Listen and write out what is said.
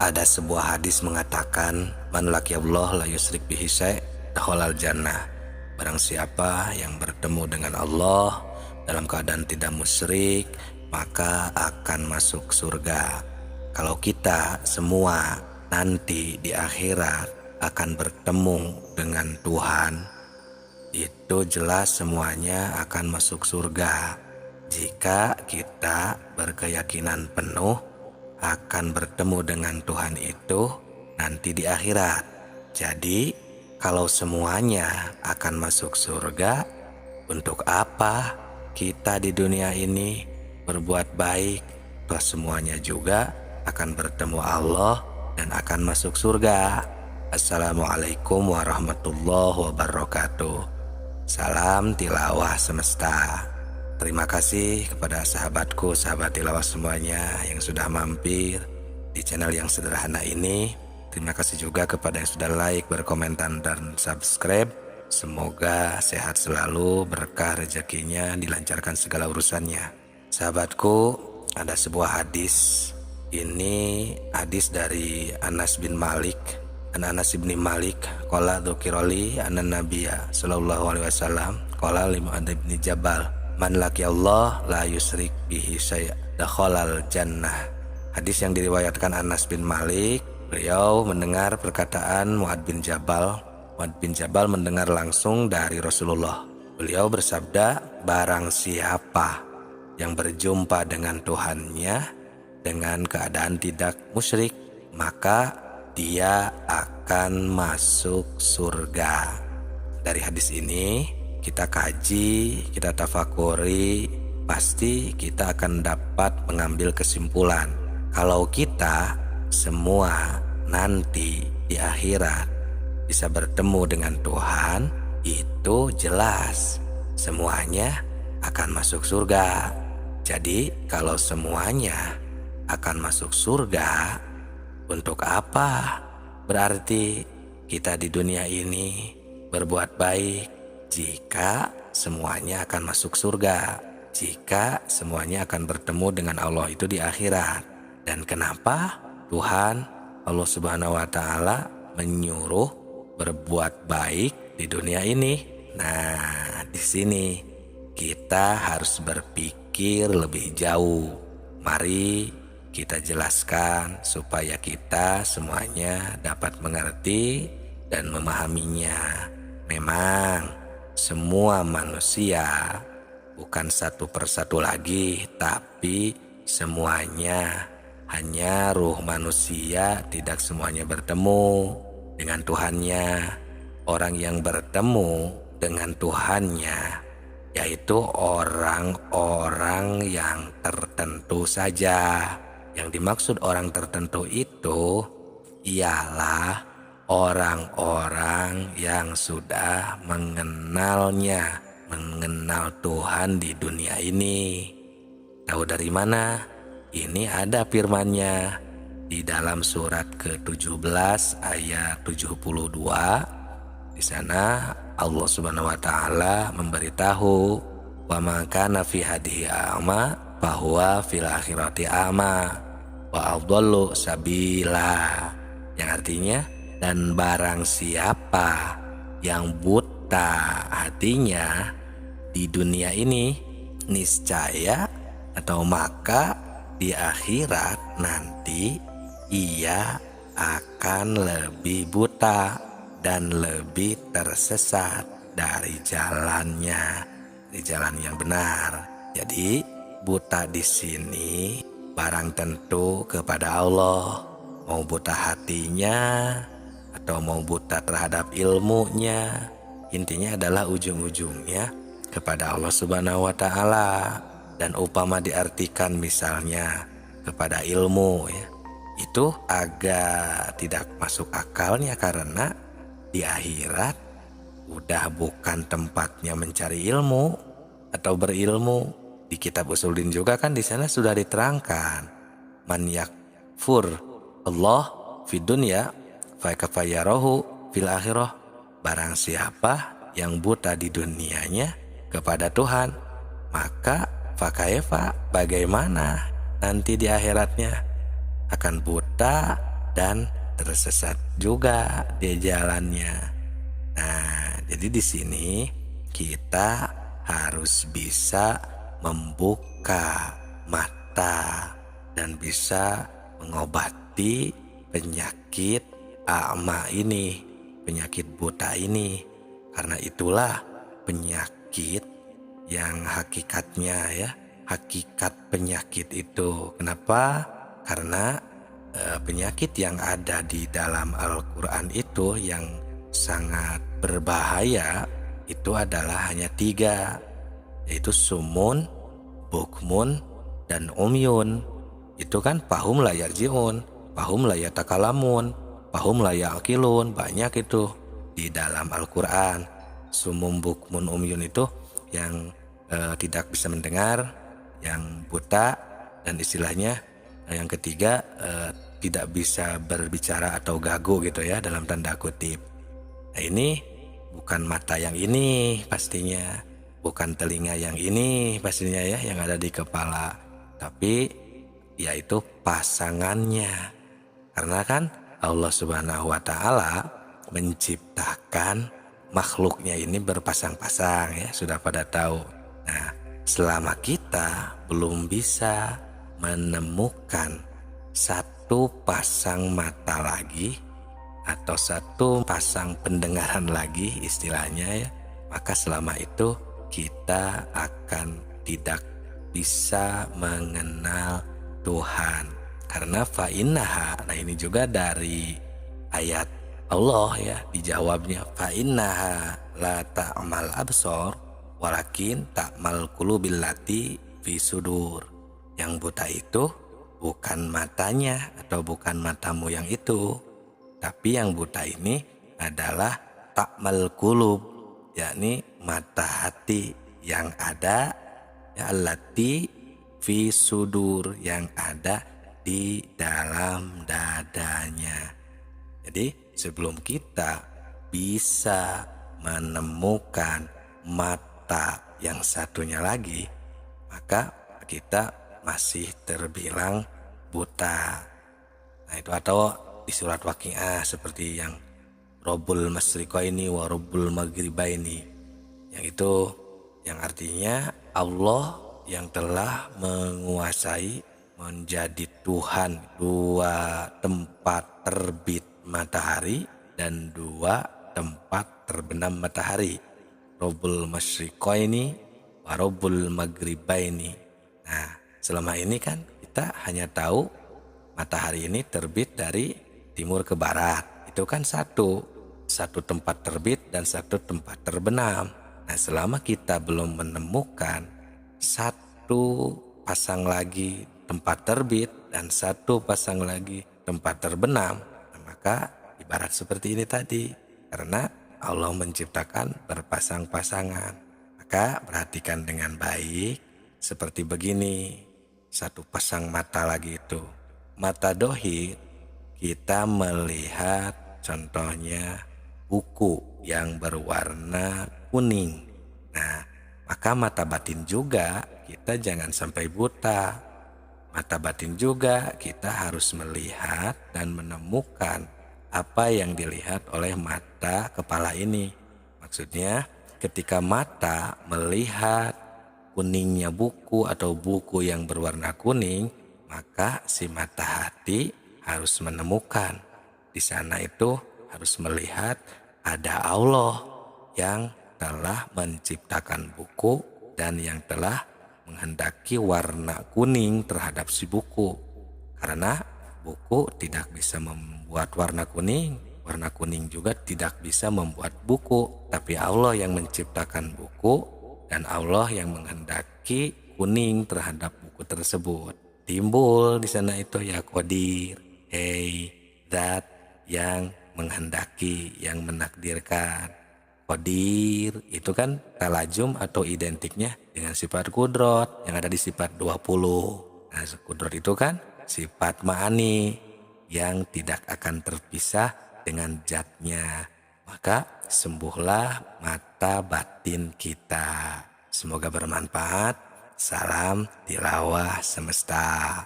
Ada sebuah hadis mengatakan, man laqiyallah la yusyrik bihi syai' dakhalal jannah. Barang siapa yang bertemu dengan Allah dalam keadaan tidak musyrik, maka akan masuk surga. Kalau kita semua nanti di akhirat akan bertemu dengan Tuhan, itu jelas semuanya akan masuk surga. Jika kita berkeyakinan penuh akan bertemu dengan Tuhan itu nanti di akhirat. Jadi kalau semuanya akan masuk surga, untuk apa kita di dunia ini berbuat baik? Toh semuanya juga akan bertemu Allah dan akan masuk surga. Assalamualaikum warahmatullahi wabarakatuh. Salam tilawah semesta. Terima kasih kepada sahabatku, sahabat tilawah semuanya yang sudah mampir di channel yang sederhana ini. Terima kasih juga kepada yang sudah like, berkomentar, dan subscribe. Semoga sehat selalu, berkah rezekinya, dilancarkan segala urusannya. Sahabatku, ada sebuah hadis. Ini hadis dari Anas bin Malik. Anas bin Malik qala dzukirali anna nabiyya sallallahu alaihi wasallam qala li Mu'adz bin Jabal man laqiyallah la yusyrik bihi syai' dakhalal jannah. Hadis yang diriwayatkan Anas bin Malik. Beliau mendengar perkataan Mu'adz bin Jabal. Mu'adz bin Jabal mendengar langsung dari Rasulullah. Beliau bersabda, barang siapa yang berjumpa dengan Tuhannya dengan keadaan tidak musyrik, maka dia akan masuk surga. Dari hadis ini kita kaji, kita tafakuri, pasti kita akan dapat mengambil kesimpulan. Kalau kita semua nanti di akhirat bisa bertemu dengan Tuhan, itu jelas semuanya akan masuk surga. Jadi kalau semuanya akan masuk surga, untuk apa? Berarti kita di dunia ini berbuat baik jika semuanya akan masuk surga, jika semuanya akan bertemu dengan Allah itu di akhirat. Dan kenapa Tuhan Allah Subhanahu wa Ta'ala menyuruh berbuat baik di dunia ini? Nah, di sini kita harus berpikir lebih jauh. Mari kita jelaskan supaya kita semuanya dapat mengerti dan memahaminya. Memang semua manusia bukan satu persatu lagi, tapi semuanya, hanya ruh manusia tidak semuanya bertemu dengan Tuhannya. Orang yang bertemu dengan Tuhannya yaitu orang-orang yang tertentu saja. Yang dimaksud orang tertentu itu ialah orang-orang yang sudah mengenalnya, mengenal Tuhan di dunia ini. Tahu dari mana? Ini ada firman-Nya di dalam surat ke-17 ayat 72. Di sana Allah Subhanahu wa Ta'ala memberitahu, wa ma kana fi hadhihi a'ma bahwa fil akhirati a'ma wa adallu sabila, yang artinya, dan barang siapa yang buta hatinya di dunia ini, niscaya atau maka di akhirat nanti ia akan lebih buta dan lebih tersesat dari jalannya, di jalan yang benar. Jadi buta di sini barang tentu kepada Allah. Mau buta hatinya atau mau buta terhadap ilmunya, intinya adalah ujung-ujungnya kepada Allah Subhanahu wa Ta'ala. Dan upama diartikan misalnya kepada ilmu, ya, itu agak tidak masuk akalnya, karena di akhirat udah bukan tempatnya mencari ilmu atau berilmu. Di kitab Usuluddin juga kan di sana sudah diterangkan, man yakfur Allah fid dunya fa kafayarahu fil akhirah. Barang siapa yang buta di dunianya kepada Tuhan, maka fakaifa, bagaimana nanti di akhiratnya? Akan buta dan tersesat juga di jalannya. Nah, jadi di sini kita harus bisa membuka mata dan bisa mengobati penyakit a'ma ini, penyakit buta ini. Karena itulah penyakit yang hakikatnya ya, hakikat penyakit itu. Kenapa? Karena penyakit yang ada di dalam Al-Quran itu yang sangat berbahaya itu adalah hanya 3, yaitu sumun, bukmun, dan umyun. Itu kan fahum la yarji'un, fahum la yatakalamun, fahum la ya'qilun, banyak itu di dalam Al-Quran. Sumum, bukmun, umyun itu yang tidak bisa mendengar, yang buta, dan istilahnya yang ketiga tidak bisa berbicara atau gagu gitu ya, dalam tanda kutip. Nah, ini bukan mata yang ini pastinya, bukan telinga yang ini pastinya ya, yang ada di kepala, tapi yaitu pasangannya. Karena kan Allah Subhanahu wa Ta'ala menciptakan makhluknya ini berpasang-pasang ya, sudah pada tahu. Nah, selama kita belum bisa menemukan satu pasang mata lagi atau satu pasang pendengaran lagi istilahnya ya, maka selama itu kita akan tidak bisa mengenal Tuhan. Karena fa'innaha, nah ini juga dari ayat Allah ya, dijawabnya fa'innaha la ta'mal absor walakin ta'mal qulubil lati fi sudur. Yang buta itu bukan matanya atau bukan matamu yang itu, tapi yang buta ini adalah ta'mal qulub, yakni mata hati yang ada ya, allati fi sudur, yang ada di dalam dadanya. Jadi sebelum kita bisa menemukan mata yang satunya lagi, maka kita masih terbilang buta. Nah itu, atau di surat Waqiah seperti yang Rabbul Masyriqaini wa Rabbul Maghribaini, yang itu yang artinya Allah yang telah menguasai menjadi Tuhan 2 tempat terbit matahari dan 2 tempat terbenam matahari, Rabbul Masyriqaini wa Rabbul Maghribaini. Nah, selama ini kan kita hanya tahu matahari ini terbit dari timur ke barat. Itu kan satu tempat terbit dan satu tempat terbenam. Nah, selama kita belum menemukan satu pasang lagi tempat terbit dan satu pasang lagi tempat terbenam, nah, maka ibarat seperti ini tadi. Karena Allah menciptakan berpasang-pasangan. Maka perhatikan dengan baik, seperti begini. Satu pasang mata lagi itu, mata dohir, kita melihat contohnya buku yang berwarna kuning. Nah, maka mata batin juga kita jangan sampai buta. Mata batin juga kita harus melihat dan menemukan apa yang dilihat oleh mata kepala ini. Maksudnya ketika mata melihat kuningnya buku atau buku yang berwarna kuning, maka si mata hati harus menemukan. Di sana itu harus melihat ada Allah yang telah menciptakan buku dan yang telah menghendaki warna kuning terhadap si buku. Karena buku tidak bisa membuat warna kuning juga tidak bisa membuat buku. Tapi Allah yang menciptakan buku dan Allah yang menghendaki kuning terhadap buku tersebut. Timbul di sana itu ya Qadir, zat yang menghendaki, yang menakdirkan. Qadir itu kan talajum atau identiknya dengan sifat kudrot yang ada di sifat 20. Nah, kudrot itu kan sifat ma'ani yang tidak akan terpisah dengan zatnya. Maka sembuhlah mata batin kita. Semoga bermanfaat. Salam tilawah semesta.